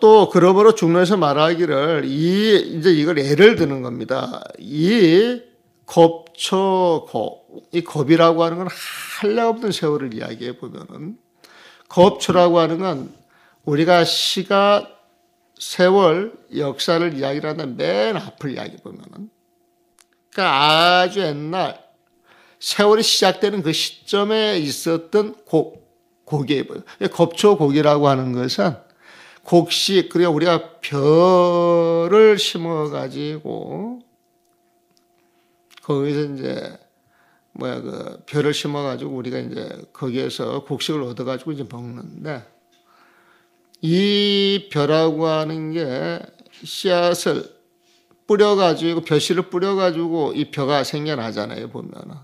또 그러므로 중론에서 말하기를 이제 이걸 예를 드는 겁니다. 이 겁초고, 이 겁이라고 하는 건 한량 없는 세월을 이야기해 보면은, 겁초라고 하는 건 우리가 시가 세월 역사를 이야기를 하는 맨 앞을 이야기해 보면은, 그러니까 아주 옛날 세월이 시작되는 그 시점에 있었던 곡이에요. 겁초곡이라고 하는 것은 곡식, 그리고 우리가 벼를 심어가지고, 거기서 이제, 벼를 심어가지고 우리가 이제 거기에서 곡식을 얻어가지고 이제 먹는데, 이 벼라고 하는 게 씨앗을 뿌려가지고, 벼씨를 뿌려가지고 이 벼가 생겨나잖아요, 보면은.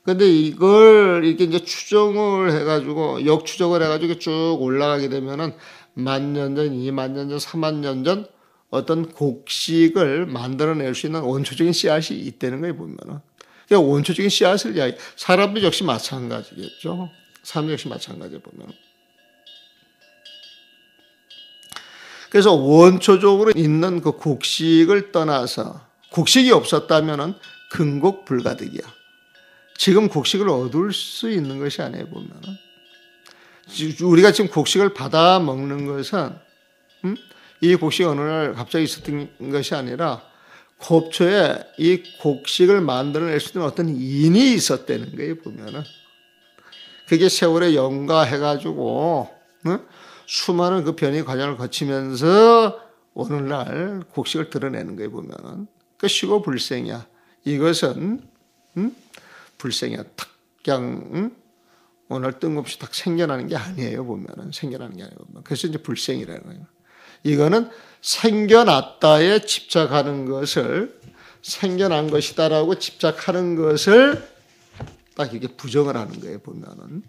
근데 이걸 이렇게 이제 추정을 해가지고, 역추적을 해가지고 쭉 올라가게 되면은, 10,000년 전, 20,000년 전, 30,000년 전 어떤 곡식을 만들어낼 수 있는 원초적인 씨앗이 있다는 거예요, 보면은. 그러니까 원초적인 씨앗을 이야기, 사람도 역시 마찬가지겠죠. 사람 역시 마찬가지에 보면. 그래서 원초적으로 있는 그 곡식을 떠나서, 곡식이 없었다면은 근곡 불가득이야. 지금 곡식을 얻을 수 있는 것이 아니에요, 보면은. 우리가 지금 곡식을 받아 먹는 것은 이 곡식이 어느 날 갑자기 있었던 것이 아니라 겁초에 이 곡식을 만들어낼 수 있는 어떤 인이 있었다는 거예요, 보면은. 그게 세월에 연가해가지고 수많은 그 변이 과정을 거치면서 오늘날 곡식을 드러내는 거예요, 보면은. 그 시고 불생이야. 이것은 불생이야. 탁 그냥 오늘 뜬금없이 딱 생겨나는 게 아니에요, 보면은. 생겨나는 게 아니에요. 그래서 이제 불생이라는 거예요. 이거는 생겨났다에 집착하는 것을, 생겨난 것이다라고 집착하는 것을 딱 이렇게 부정을 하는 거예요, 보면은.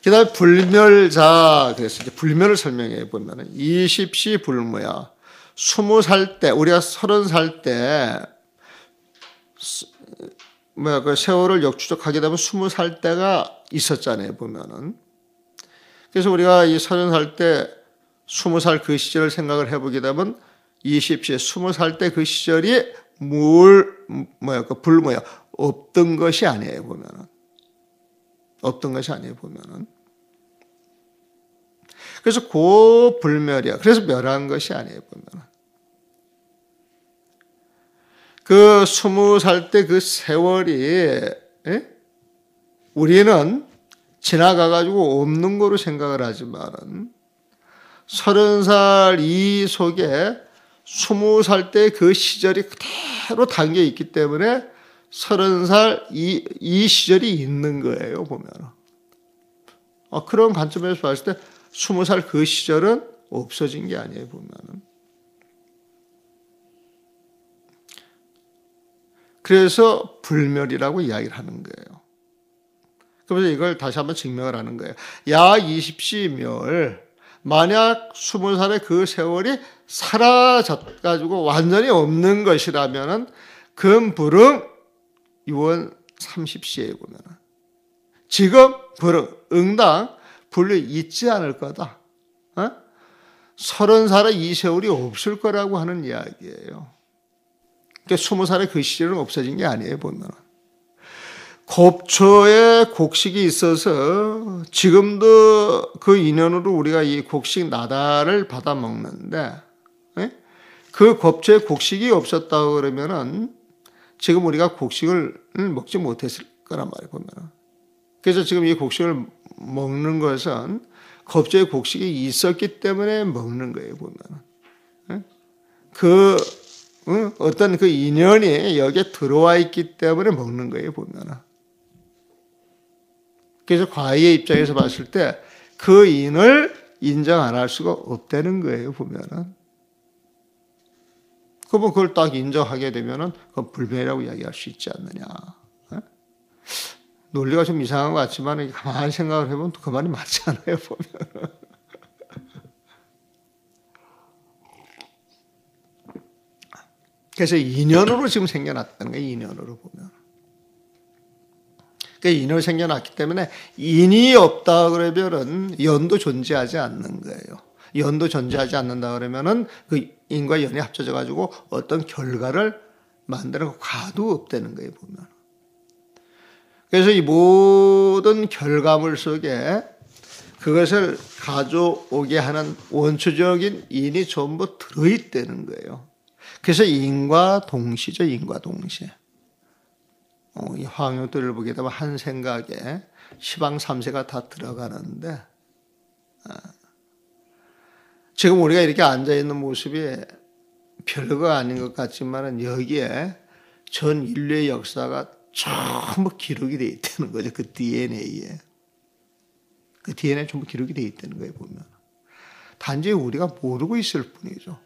그 다음에 불멸자, 그래서 이제 불멸을 설명해 보면은, 20시 불무야. 20살 때, 우리가 30살 때, 그 세월을 역추적하게 되면 20살 때가 있었잖아요, 보면은. 그래서 우리가 이 30살 때 20살 그 시절을 생각을 해보게 되면 20시, 20살 때 그 시절이 불무야. 없던 것이 아니에요, 보면은. 없던 것이 아니에요, 보면은. 그래서 그 불멸이야. 그래서 멸한 것이 아니에요, 보면은. 그 20살 때 그 세월이 우리는 지나가가지고 없는 거로 생각을 하지만 30살 이 속에 20살 때 그 시절이 그대로 담겨 있기 때문에 30살 이 시절이 있는 거예요, 보면. 그런 관점에서 봤을 때 20살 그 시절은 없어진 게 아니에요, 보면은. 그래서 불멸이라고 이야기를 하는 거예요. 그래서 이걸 다시 한번 증명을 하는 거예요. 야 20시멸, 만약 20살의 그 세월이 사라져가지고 완전히 없는 것이라면은 금불응 유원 30시에 보면은 지금 불응 응당 불이 있지 않을 거다. 30살의 이 세월이 없을 거라고 하는 이야기예요. 그러니까 20살의 그 시절은 없어진 게 아니에요, 보면. 겁초에 곡식이 있어서 지금도 그 인연으로 우리가 이 곡식 나달을 받아 먹는데, 그 겁초에 곡식이 없었다고 그러면은 지금 우리가 곡식을 먹지 못했을 거란 말이에요, 보면. 그래서 지금 이 곡식을 먹는 것은 겁초에 곡식이 있었기 때문에 먹는 거예요, 보면. 어떤 그 인연이 여기에 들어와 있기 때문에 먹는 거예요, 보면. 그래서 과의의 입장에서 봤을 때 그 인을 인정 안 할 수가 없다는 거예요, 보면은. 그러면 그걸 딱 인정하게 되면은 그건 불멸이라고 이야기할 수 있지 않느냐. 논리가 좀 이상한 것 같지만 가만히 생각을 해보면 그 말이 맞지 않아요, 보면. 그래서 인연으로 지금 생겨났다는 거예요, 인연으로 보면. 그러니까 인연이 생겨났기 때문에 인이 없다 그러면은 연도 존재하지 않는 거예요. 연도 존재하지 않는다 그러면은 그 인과 연이 합쳐져 가지고 어떤 결과를 만드는 과도 없다는 거예요, 보면. 그래서 이 모든 결과물 속에 그것을 가져오게 하는 원초적인 인이 전부 들어있다는 거예요. 그래서 인과 동시죠, 인과 동시. 이 화학연도를 보게 되면 한 생각에 시방 3세가 다 들어가는데, 지금 우리가 이렇게 앉아있는 모습이 별거 아닌 것 같지만 여기에 전 인류의 역사가 전부 기록이 되어 있다는 거죠. 그 DNA에. 그 DNA에 전부 기록이 되어 있다는 거예요, 보면. 단지 우리가 모르고 있을 뿐이죠.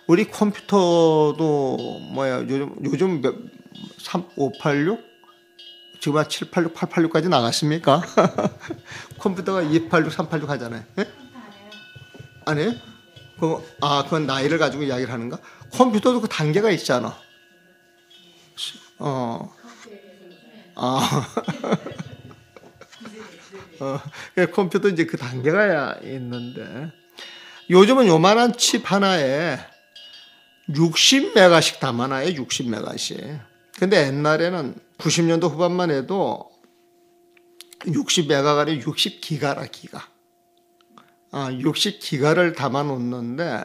우리 컴퓨터도 요즘 586? 지금 한 786, 886까지 나갔습니까? 컴퓨터가 286, 386 하잖아요. 네? 안 해요? 그건 나이를 가지고 이야기를 하는가? 컴퓨터도 그 단계가 있잖아. 컴퓨터 이제 그 단계가 있는데, 요즘은 요만한 칩 하나에 60메가씩 담아놔요, 60메가씩. 근데 옛날에는 90년도 후반만 해도 60메가가 아니라 60기가라, 기가. 60기가를 담아 놓는데,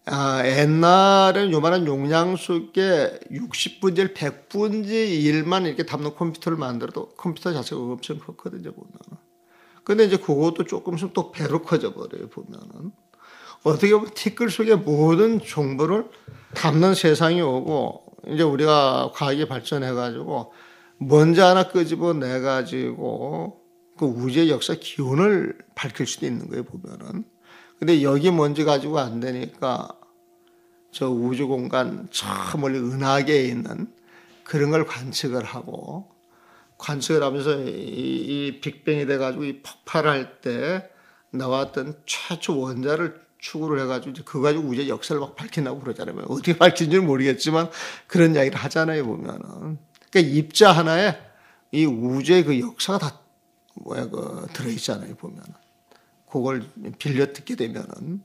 옛날에는 요만한 용량 속에 60분의 1, 100분의 1만 이렇게 담는 컴퓨터를 만들어도 컴퓨터 자체가 엄청 컸거든요, 보면은. 근데 이제 그것도 조금씩 또 배로 커져 버려요, 보면은. 어떻게 보면 티끌 속에 모든 정보를 담는 세상이 오고, 이제 우리가 과학이 발전해가지고, 먼저 하나 끄집어내가지고, 그 우주의 역사 기원을 밝힐 수도 있는 거예요, 보면은. 근데 여기 먼지 가지고 안 되니까 저 우주 공간 저 멀리 은하계에 있는 그런 걸 관측을 하면서 이 빅뱅이 돼가지고 이 폭발할 때 나왔던 최초 원자를 추구를 해가지고 그거 가지고 우주의 역사를 막 밝힌다고 그러잖아요. 어떻게 밝힌지는 모르겠지만 그런 이야기를 하잖아요, 보면은. 그러니까 입자 하나에 이 우주의 그 역사가 다 들어있잖아요, 보면은. 그걸 빌려 듣게 되면은,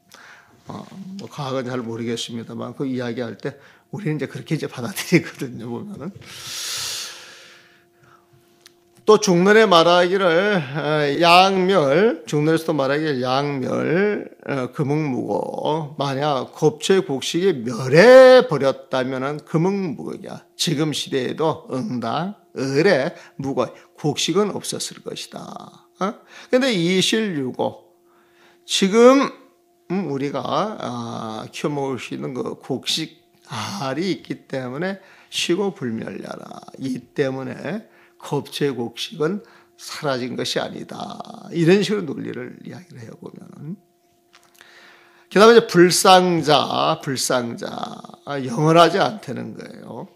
과학은 잘 모르겠습니다만, 그 이야기할 때 우리는 이제 그렇게 이제 받아들이거든요, 보면은. 또 중론에 말하기를 중론에서도 말하기를 양멸, 금응무고, 만약 겁체 곡식이 멸해버렸다면 금응무고야. 지금 시대에도 응당, 을의 무고, 곡식은 없었을 것이다. 근데 이실유고, 지금 우리가 키워 먹을 수 있는 그 곡식 알이 있기 때문에 시고 불멸려라. 이 때문에 겁체 곡식은 사라진 것이 아니다. 이런 식으로 논리를 이야기를 해요, 보면은. 그 다음에 이제 불상자, 영원하지 않다는 거예요.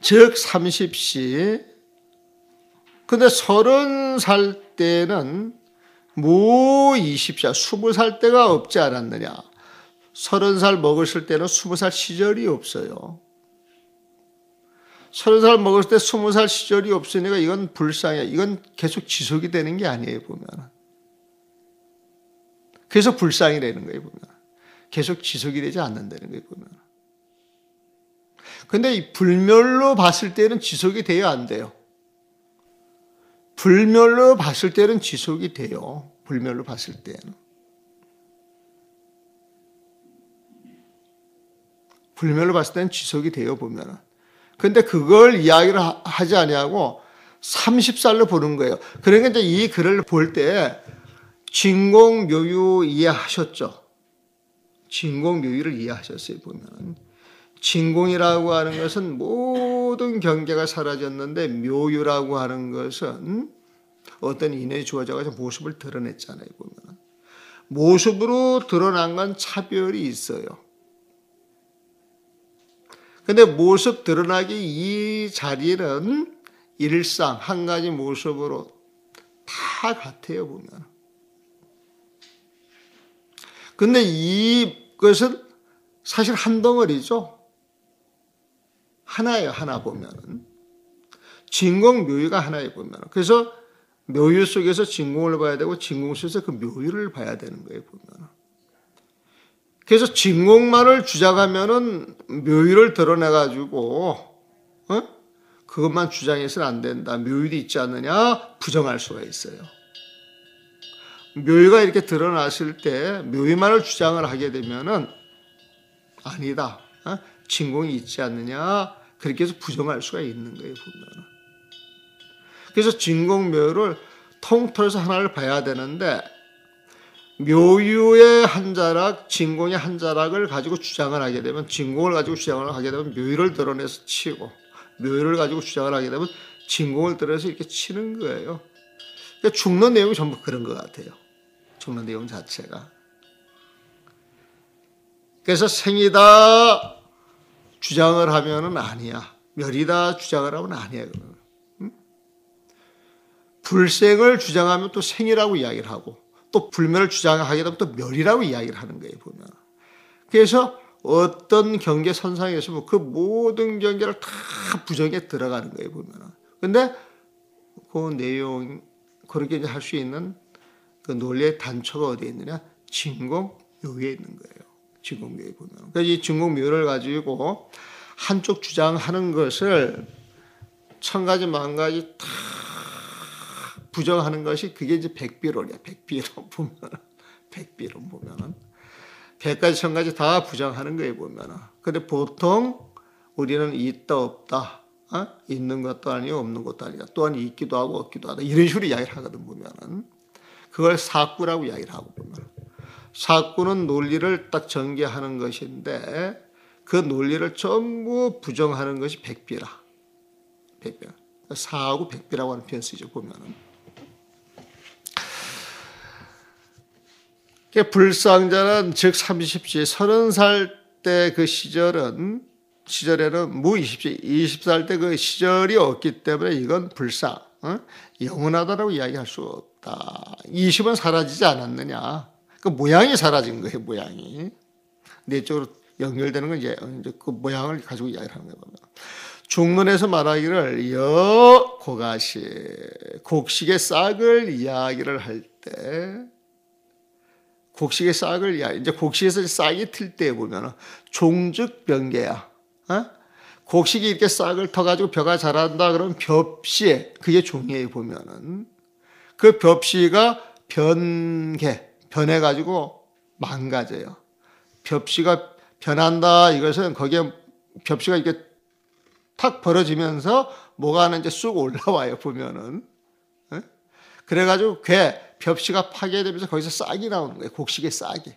즉, 30시. 근데 30살 때는 모 20살, 20살 때가 없지 않았느냐. 30살 먹었을 때는 20살 시절이 없어요. 30살 먹었을 때 20살 시절이 없으니까 이건 불상이야. 이건 계속 지속이 되는 게 아니에요, 보면. 그래서 불상이라는 거예요, 보면. 계속 지속이 되지 않는다는 거예요, 보면. 근데 이 불멸로 봤을 때는 지속이 돼요, 안 돼요? 불멸로 봤을 때는 지속이 돼요. 불멸로 봤을 때는. 불멸로 봤을 때는 지속이 돼요, 보면은. 근데 그걸 이야기를 하지 아니하고 30살로 보는 거예요. 그러니까 이제 이 글을 볼 때 진공묘유 이해하셨죠? 진공묘유를 이해하셨어요, 보면은. 진공이라고 하는 것은 모든 경계가 사라졌는데 묘유라고 하는 것은 어떤 인연이 주어져서 모습을 드러냈잖아요, 보면. 모습으로 드러난 건 차별이 있어요. 근데 모습 드러나기 이 자리는 일상, 한 가지 모습으로 다 같아요, 보면. 근데 이것은 사실 한 덩어리죠. 하나예요, 하나 보면은. 진공묘유가 하나에 보면은. 그래서 묘유 속에서 진공을 봐야 되고 진공 속에서 그 묘유를 봐야 되는 거예요, 보면. 그래서 진공만을 주장하면은 묘유를 드러내가지고, 그것만 주장해서는 안 된다. 묘유도 있지 않느냐? 부정할 수가 있어요. 묘유가 이렇게 드러났을 때 묘유만을 주장을 하게 되면은 아니다. 진공이 있지 않느냐? 그렇게 해서 부정할 수가 있는 거예요, 보면. 그래서 진공 묘유를 통틀어서 하나를 봐야 되는데 묘유의 한 자락, 진공의 한 자락을 가지고 주장을 하게 되면 진공을 가지고 주장을 하게 되면 묘유를 드러내서 치고 묘유를 가지고 주장을 하게 되면 진공을 드러내서 이렇게 치는 거예요. 그러니까 죽는 내용이 전부 그런 것 같아요. 죽는 내용 자체가. 그래서 생이다 주장을 하면은 아니야. 멸이다 주장을 하면 아니야. 불생을 주장하면 또 생이라고 이야기를 하고 또 불멸을 주장하게 되면 또 멸이라고 이야기를 하는 거예요, 보면. 그래서 어떤 경계 선상에서 그 모든 경계를 다 부정에 들어가는 거예요, 보면. 근데 그 내용, 그렇게 할 수 있는 그 논리의 단초가 어디에 있느냐? 진공 묘에 있는 거예요. 진공 묘에 보면. 그래서 이 진공 묘를 가지고 한쪽 주장하는 것을 천 가지 만 가지 다 부정하는 것이 그게 이제 백비론이야. 백비론 보면. 백비론 보면은. 100가지, 1000가지 다 부정하는 거예요, 보면은. 근데 보통 우리는 있다, 없다, 있는 것도 아니고 없는 것도 아니다. 또한 있기도 하고 없기도 하다. 이런 식으로 이야기를 하거든, 보면은. 그걸 사구라고 이야기를 하고 보면. 사구는 논리를 딱 전개하는 것인데 그 논리를 전부 부정하는 것이 백비라. 백비. 사하고 백비라고 하는 표현 쓰죠, 보면은. 불상자는 즉 30시 30살 때 그 시절에는 무 20시 20살 때 그 시절이 없기 때문에 이건 불상, 영원하다라고 이야기할 수 없다. 20은 사라지지 않았느냐? 그 모양이 사라진 거예요, 모양이. 내적으로 연결되는 건 이제 그 모양을 가지고 이야기를 하는 거예요. 중론에서 말하기를 고가시 곡식의 싹을 이야기를 할때 곡식의 싹을 이제 곡식에서 싹이 틀 때 보면 종즉변계야. 곡식이 이렇게 싹을 터가지고 벼가 자란다 그러면 벽시, 그게 종이에요, 보면은. 그 벽시가 변해가지고 망가져요. 벽시가 변한다, 이것은 거기에 벽시가 이렇게 탁 벌어지면서 뭐가 하나 이제 쑥 올라와요, 보면은. 그래가지고 벽시가 파괴되면서 거기서 싹이 나오는 거예요. 곡식의 싹이.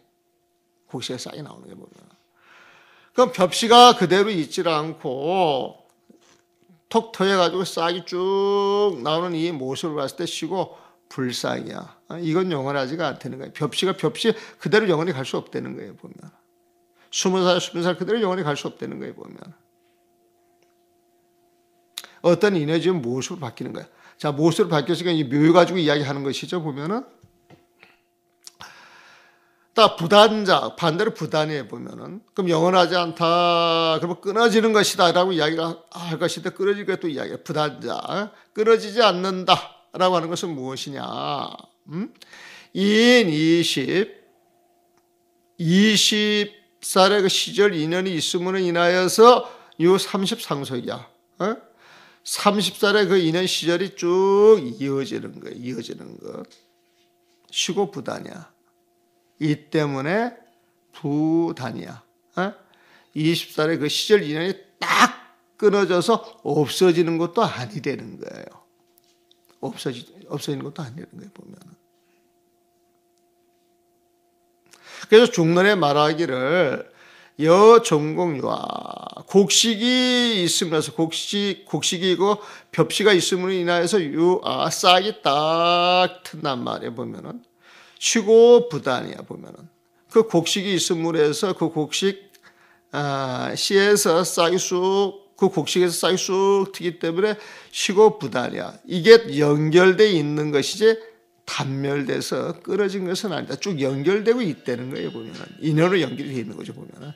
곡식의 싹이 나오는 거예요, 보면. 그럼 벽시가 그대로 있지를 않고 톡 터여가지고 싹이 쭉 나오는 이 모습을 봤을 때 시고 불상이야. 이건 영원하지가 않다는 거예요. 벽시 그대로 영원히 갈 수 없다는 거예요, 보면. 20살 그대로 영원히 갈 수 없다는 거예요, 보면. 어떤 인해지면 모습으로 바뀌는 거야. 자, 모습으로 바뀌었으니까 이 묘 가지고 이야기하는 것이죠, 보면은. 딱 부단자, 반대로 부단이에 보면은. 그럼 영원하지 않다, 그러면 끊어지는 것이다, 라고 이야기를 할 것인데, 끊어질 것도 이야기해. 부단자, 끊어지지 않는다, 라고 하는 것은 무엇이냐. 이인 20살의 그 시절 인연이 있음으로 인하여서 요 30상속이야. 30살의 그 인연 시절이 쭉 이어지는 거예요. 이어지는 것. 쉬고 부단이야. 이 때문에 부단이야. 20살의 그 시절 인연이 딱 끊어져서 없어지는 것도 아니라는 거예요. 없어지는 것도 아니라는 거예요, 보면. 그래서 중론에 말하기를 여종공유와 곡식이 있으면서 곡식이고 벽시가 있음으로 인하여서 싹이 딱 튼단 말이에요, 보면은. 쉬고 부단이야, 보면은. 그 곡식이 있음으로 해서 그 곡식 씨에서 싹이 그 곡식에서 싹이 쑥 트기 때문에 쉬고 부단이야. 이게 연결되어 있는 것이지 단멸돼서 끊어진 것은 아니다. 쭉 연결되고 있다는 거예요, 보면은. 인연으로 연결이 되어 있는 거죠, 보면은.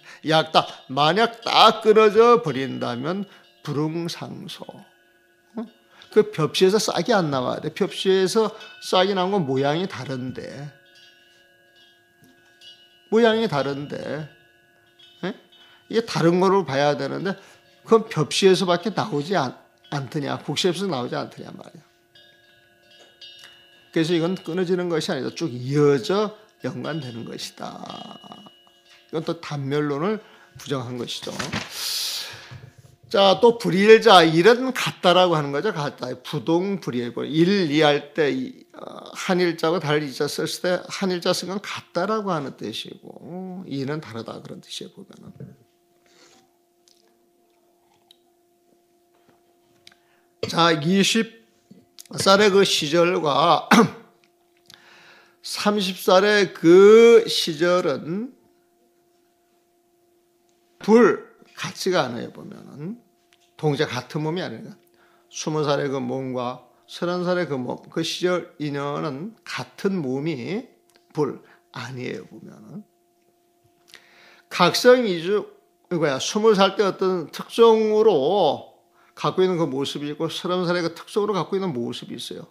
만약 딱 끊어져 버린다면 불응상소. 그 벽시에서 싹이 안 나와야 돼. 벽시에서 싹이 나온 건 모양이 다른데. 모양이 다른데. 예? 이게 다른 거로 봐야 되는데 그건 벽시에서밖에 나오지 않더냐. 곡시에서 나오지 않더냐 말이야. 그래서 이건 끊어지는 것이 아니다. 쭉 이어져 연관되는 것이다. 이건 또 단멸론을 부정한 것이죠. 자, 또 불일자, 일은 같다라고 하는 거죠. 같다. 부동 불일. 일, 이할 때 한일자고 달일자 썼을 때 한일자 쓴 건 같다라고 하는 뜻이고 이는 다르다 그런 뜻이에요. 보면은. 자, 20살의 그 시절과 30살의 그 시절은 같지가 않아요. 보면은 동작 같은 몸이 아니라 20살의 그 몸과 30살의 그 몸, 그 시절 인연은 같은 몸이 아니에요. 보면은 각성이주 이거야. 20살 때 어떤 특성으로 갖고 있는 그 모습이 있고 30살의 그 특성으로 갖고 있는 모습이 있어요.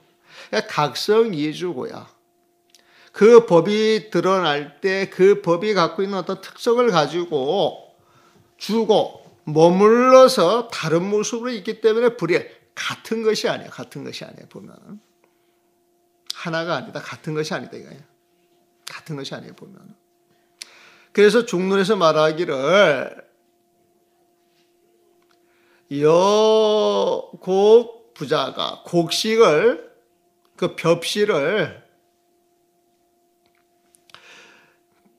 그러니까 각성이주고야. 그 법이 드러날 때 그 법이 갖고 있는 어떤 특성을 가지고 주고 머물러서 다른 모습으로 있기 때문에 불이 같은 것이 아니야. 같은 것이 아니야. 보면 하나가 아니다. 같은 것이 아니다. 이거야. 같은 것이 아니에요. 보면. 그래서 중론에서 말하기를 여곡 부자가 곡식을 그 벽시를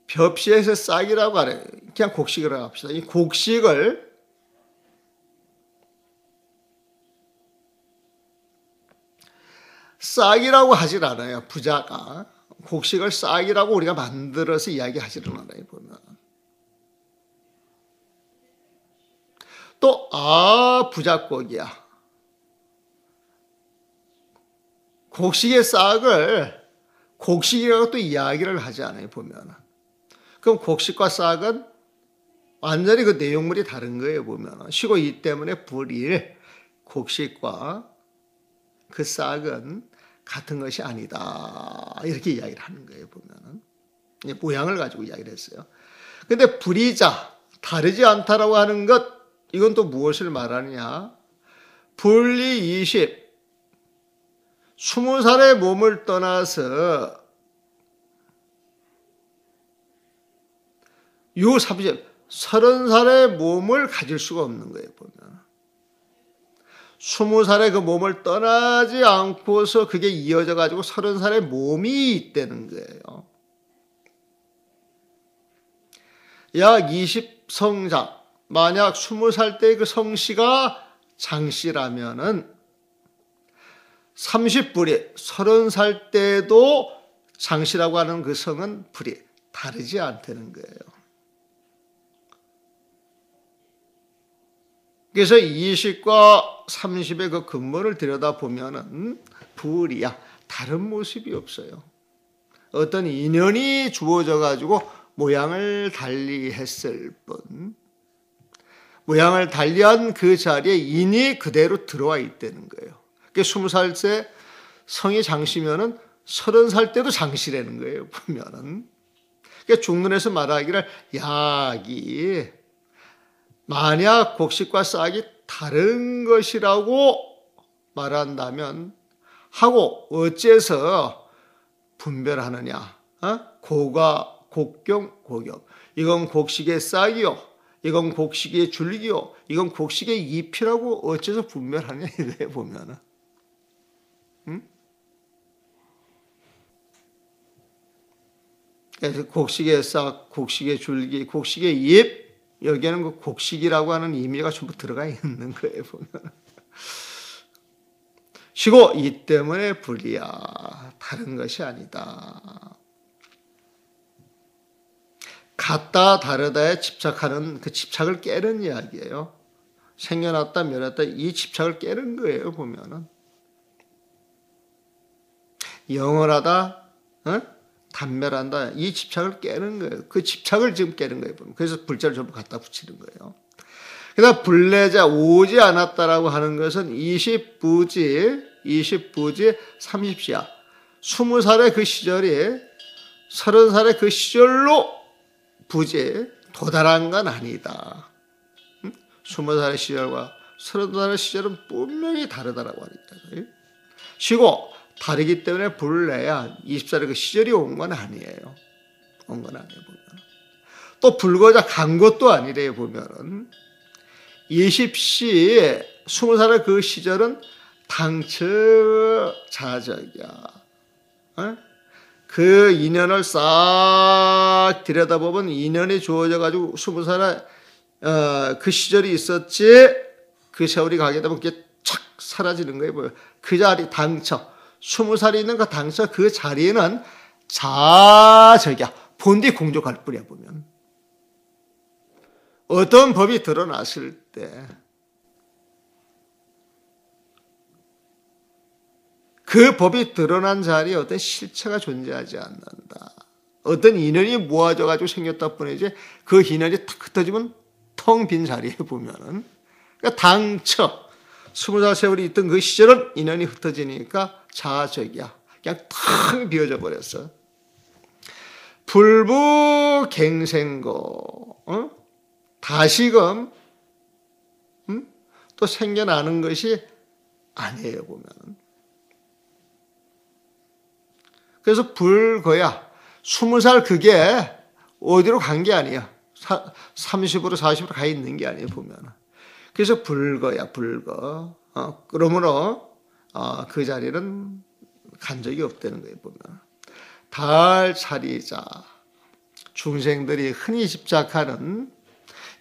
벽시에서 싹이라고 하래. 그냥 곡식이라고 합시다. 이 곡식을 싹이라고 하질 않아요. 부자가 곡식을 싹이라고 우리가 만들어서 이야기하지는 않아요. 보면 또 부자국이야. 곡식의 싹을 곡식이라고 또 이야기를 하지 않아요. 보면 그럼 곡식과 싹은 완전히 그 내용물이 다른 거예요. 보면 시고 이 때문에 불일 곡식과 그 싹은 같은 것이 아니다. 이렇게 이야기를 하는 거예요. 보면은 모양을 가지고 이야기를 했어요. 근데 불이자 다르지 않다라고 하는 것 이건 또 무엇을 말하느냐? 분리 20살의 몸을 떠나서 요 30살의 몸을 가질 수가 없는 거예요. 보면 20살의 그 몸을 떠나지 않고서 그게 이어져 가지고 30살의 몸이 있다는 거예요. 약 20성장 만약 20살 때 그 성씨가 장씨라면은 30불이 30살 때도 장씨라고 하는 그 성은 불이 다르지 않다는 거예요. 그래서 20과 30의 그 근본을 들여다보면은 불이야. 다른 모습이 없어요. 어떤 인연이 주어져 가지고 모양을 달리 했을 뿐. 모양을 달리한 그 자리에 인이 그대로 들어와 있다는 거예요. 그러니까 20살 때 성이 장씨면은 30살 때도 장씨라는 거예요. 보면은. 그러니까 중론에서 말하기를 약이 만약 곡식과 싹이 다른 것이라고 말한다면 하고 어째서 분별하느냐? 고가 곡경 고경. 이건 곡식의 싹이요. 이건 곡식의 줄기요. 이건 곡식의 잎이라고 어째서 분별하냐 이래 보면은. 그래서 곡식의 싹, 곡식의 줄기, 곡식의 잎 여기에는 그 곡식이라고 하는 의미가 전부 들어가 있는 거예요. 보면. 쉬고 이 때문에 불이야. 다른 것이 아니다. 같다 다르다에 집착하는 그 집착을 깨는 이야기예요. 생겨났다 멸했다 이 집착을 깨는 거예요. 보면은 영원하다 단멸한다 이 집착을 깨는 거예요. 그 집착을 지금 깨는 거예요. 그래서 불자를 전부 갖다 붙이는 거예요. 그다음 불례자 오지 않았다라고 하는 것은 20부지 30시야. 20살의 그 시절이 30살의 그 시절로 부지에 도달한 건 아니다. 20살의 시절과 30살의 시절은 분명히 다르다라고 하니까. 쉬고 다르기 때문에 불례야 20살의 그 시절이 온 건 아니에요. 온 건 아니에요. 보면. 또 불거자 간 것도 아니래요. 보면은 20시 20살의 그 시절은 당처자적이야. 그 인연을 싹 들여다보면 인연이 주어져 가지고 20살의 그 시절이 있었지. 그 세월이 가게 되면 그게 착 사라지는 거예요. 그 자리 당처 20살이 있는 그 당처 그 자리에는 자적이야. 본디 공족할 뿐이야. 보면 어떤 법이 드러났을 때 그 법이 드러난 자리에 어떤 실체가 존재하지 않는다. 어떤 인연이 모아져 가지고 생겼다 뿐이지 그 인연이 탁 흩어지면 텅 빈 자리에 보면은 그러니까 당처 20살 세월이 있던 그 시절은 인연이 흩어지니까 자적이야. 그냥 텅 비어져 버렸어. 불부갱생고 다시금 또 생겨나는 것이 아니에요. 보면은. 그래서 불거야. 20살 그게 어디로 간 게 아니야. 30으로 40으로 가 있는 게 아니에요. 보면. 그래서 불거야. 불거. 그러므로 그 자리는 간 적이 없다는 거예요. 보면. 달 차리자. 중생들이 흔히 집착하는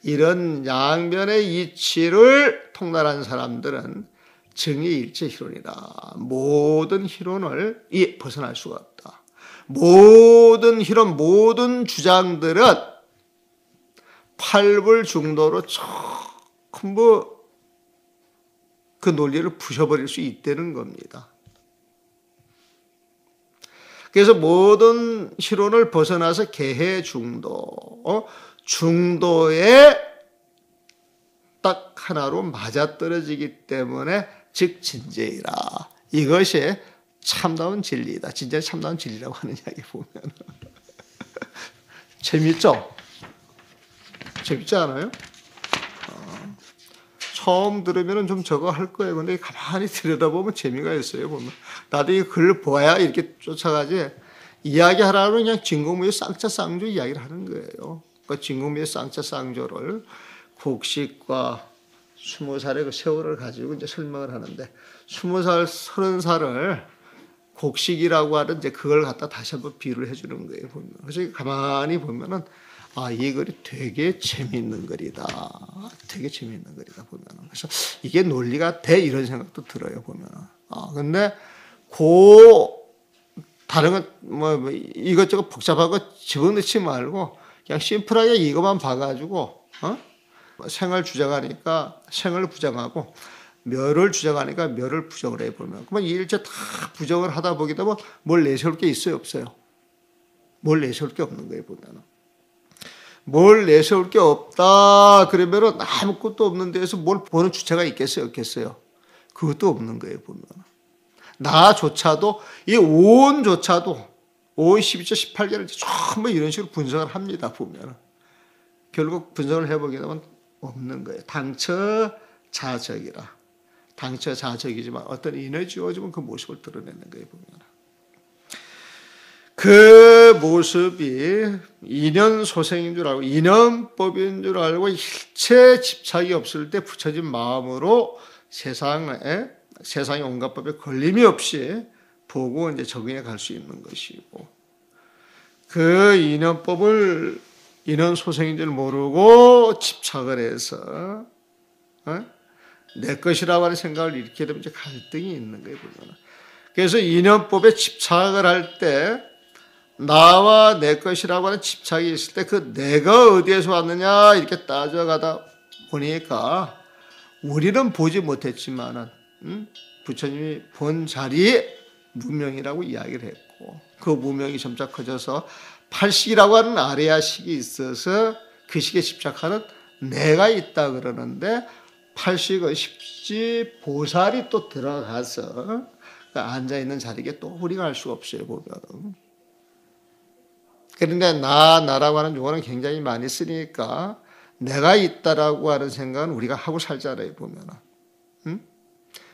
이런 양면의 이치를 통달한 사람들은 정의일체 희론이다. 모든 희론을 벗어날 수가 없다. 모든 희론, 모든 주장들은 팔불중도로 전부 그 논리를 부셔버릴 수 있다는 겁니다. 그래서 모든 희론을 벗어나서 개해중도, 중도에 딱 하나로 맞아떨어지기 때문에 즉 진재이라. 이것이 참다운 진리이다. 진짜 참다운 진리라고 하는 이야기 보면 재밌죠? 재밌지 않아요? 처음 들으면 좀 저거 할 거예요. 근데 가만히 들여다보면 재미가 있어요. 보면 나도 이 글 보아야 이렇게 쫓아가지. 이야기하라면 그냥 진공미의 쌍자쌍조 이야기를 하는 거예요. 그 진공미의 쌍자쌍조를 곡식과 20살의 그 세월을 가지고 이제 설명을 하는데 20살, 30살을 곡식이라고 하는 이제 그걸 갖다 다시 한번 비유를 해주는 거예요. 보면. 그래서 가만히 보면은 이 글이 되게 재미있는 글이다. 되게 재미있는 글이다 보면은. 그래서 이게 논리가 돼 이런 생각도 들어요. 보면은. 근데 다른 것 뭐 이것저것 복잡한 거 집어넣지 말고 그냥 심플하게 이것만 봐가지고 생을 주장하니까 생을 부정하고 멸을 주장하니까 멸을 부정을 해보면 그러면 이 일체 다 부정을 하다 보게 되면 뭘 내세울 게 있어요? 없어요? 뭘 내세울 게 없는 거예요. 보면은. 뭘 내세울 게 없다 그러면은 아무것도 없는 데에서 뭘 보는 주체가 있겠어요? 없겠어요? 그것도 없는 거예요. 보면. 나조차도 이 온조차도 5, 12조, 18개를 전부 이런 식으로 분석을 합니다. 보면. 결국 분석을 해보게 되면 없는 거예요. 당처 자적이라. 당처 자적이지만 어떤 인연이 주어지면 그 모습을 드러내는 거예요. 보면. 그 모습이 인연소생인 줄 알고 인연법인 줄 알고 일체 집착이 없을 때 붙여진 마음으로 세상의 온갖 법에 걸림이 없이 보고 이제 적응해 갈 수 있는 것이고 그 인연법을 인연소생인 줄 모르고 집착을 해서 내 것이라고 하는 생각을 일으키게 되면 이제 갈등이 있는 거예요. 보면. 그래서 인연법에 집착을 할 때 나와 내 것이라고 하는 집착이 있을 때 그 내가 어디에서 왔느냐 이렇게 따져가다 보니까 우리는 보지 못했지만은 부처님이 본 자리에 무명이라고 이야기를 했고 그 무명이 점차 커져서 8식이라고 하는 아레아식이 있어서 그 식에 집착하는 내가 있다 그러는데 팔식의 십지 보살이 또 들어가서 앉아있는 자리에 또 우리가 알 수가 없어요, 보면. 그런데 나라고 하는 용어는 굉장히 많이 쓰니까 내가 있다라고 하는 생각은 우리가 하고 살잖아요, 보면은. 응?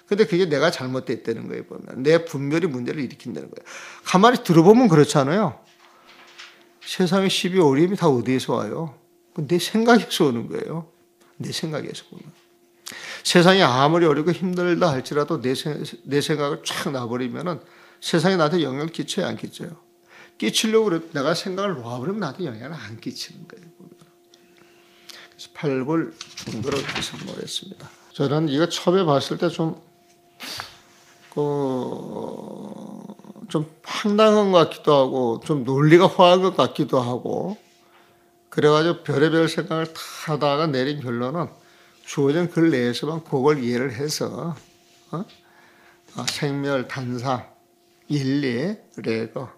근데 그게 내가 잘못됐다는 거예요, 보면. 내 분별이 문제를 일으킨다는 거예요. 가만히 들어보면 그렇잖아요. 세상의 시비 어려움이 다 어디에서 와요? 내 생각에서 오는 거예요. 내 생각에서 보면. 세상이 아무리 어렵고 힘들다 할지라도 내 생각을 쫙 놔버리면은 세상에 나한테 영향을 끼쳐요, 안 끼쳐요? 끼치려고 그래. 내가 생각을 놔버리면 나한테 영향을 안 끼치는 거예요, 보면. 그래서 8불 중도를 선물했습니다. 저는 이거 처음에 봤을 때 좀 황당한 것 같기도 하고, 좀 논리가 허한 것 같기도 하고, 그래가지고 별의별 생각을 다 하다가 내린 결론은 주어진 글 내에서만 그걸 이해를 해서, 생멸, 단상, 인리, 레거,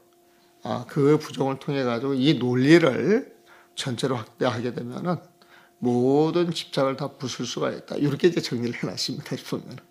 그 부종을 통해 가지고 이 논리를 전체로 확대하게 되면은 모든 집착을 다 부술 수가 있다. 이렇게 이제 정리를 해놨습니다. 보면.